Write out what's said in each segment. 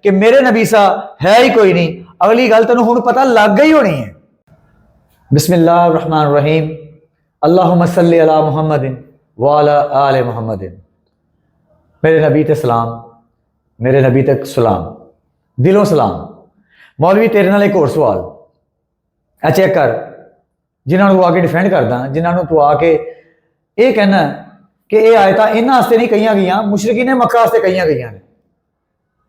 कि मेरे नबी सा है ही कोई नहीं। अगली गल तेन हुण पता लग गई होनी है। बिस्मिल्लाहिर रहमानिर रहीम। अल्लाहुम्मा सल्ली अला मुहम्मदिन व अला आले मुहम्मदिन। मेरे नबी ते सलाम, मेरे नबी तक सलाम, दिलों सलाम। मौलवी तेरे नाल एक होर सवाल आ चेक कर, जिन्होंने तू आके डिफेंड करदा, जिन्होंने तू आके ये कहना कि ये आयतां इन्हां वास्ते नहीं कही गई, मुशरिकीन ने मक्का वास्ते कही गई ने।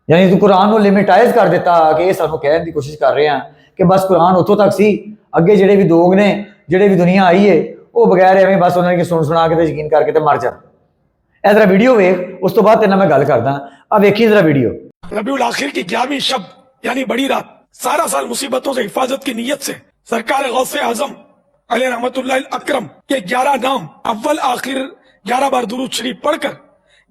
यानी तू कुरान को लिमिटाइज कर दिता कि ये सानू कहने की कोशिश कर रहे हैं कि बस कुरान उतों तक सी, अगे जिहड़े भी लोग ने, जिहड़े भी दुनिया आई है, वो बगैर एवें बस उन्होंने सुन सुना के यकीन करके ते मर जाए। ए जरा वीडियो वेख, उस तो बाद तेरे नाल मैं गल करदा। अब वेखी जरा वीडियो। रबीउल आखिर की 11वीं शब यानी बड़ी रात, सारा साल मुसीबतों से हिफाजत की नीयत से सरकार गौसे आजम अलैहि रहमतुल्लाह अकरम के 11 नाम अव्वल आखिर 11 बार दुरूद शरीफ पढ़कर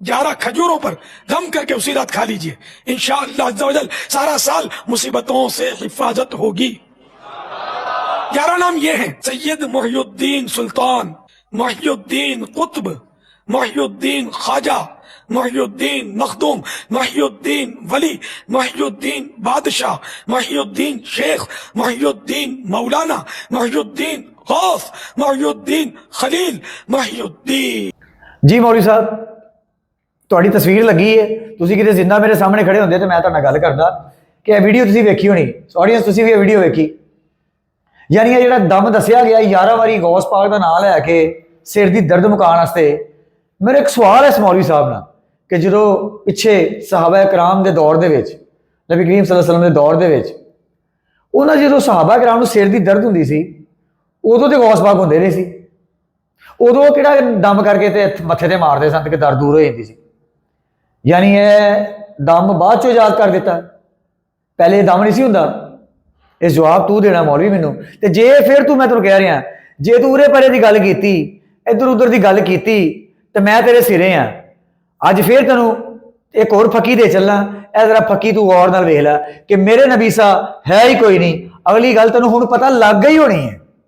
11 खजूरों पर दम करके उसी रात खा लीजिए। इंशाअल्लाह अज़्ज़ा वजल सारा साल मुसीबतों से हिफाजत होगी। 11 नाम ये हैं: सैयद मुहियुद्दीन सुल्तान, मुहियुद्दीन कुतुब, मुहियुद्दीन ख्वाजा, मुहियुद्दीन मखदूम, मुहियुद्दीन वली, मुहियुद्दीन बादशाह, मुहियुद्दीन शेख, मुहियुद्दीन मौलाना, मुहियुद्दीन गौस, मुहियुद्दीन खलील, मुहियुद्दीन। जी मौलवी साहब, तुहाडी तस्वीर लगी है, तुसीं किते जिंदा मेरे सामने खड़े होंदे तो मैं तुहाडे नाल गल करदा कि यह वीडियो तुसीं वेखी होनी, ऑडियंस तुसीं भी यह वीडियो वेखी। यानी यह जिहड़ा दम दसिया गया 11 वारी गौस पाक का नाम लैके सिर की दर्द मुकाने वास्ते, मेरा एक सवाल है इस मौलवी साहब नाल कि जो पिछे सहाबा कराम के दौर के नबी करीम सल्लल्लाहु अलैहि वसल्लम के दौर के उन्होंने जो सहाबा कराम को सिर की दर्द होंदी सी, उदों तो गौस पाक होंदे नहीं सी, उदों किहड़ा दम करके ते मत्थे ते मारते सन कि दर्द दूर हो जाती सी। यानी यह दम बाद चो याद कर दिता, पहले दम नहीं सी हुंदा। इस जवाब तू देना मौलवी मैनू। ते जे फिर तू, मैं तेनू कह रहा, जे तू उरे परे की गल की, इधर उधर की गल की, तो मैं तेरे सिरे हाँ। अज फिर तेनू एक होर फकी दे चलना, ए जरा फकी तू गौर नाल वेख लै कि मेरे नबी सा है ही कोई नहीं। अगली गल तेनू हुण पता लग गई होनी है।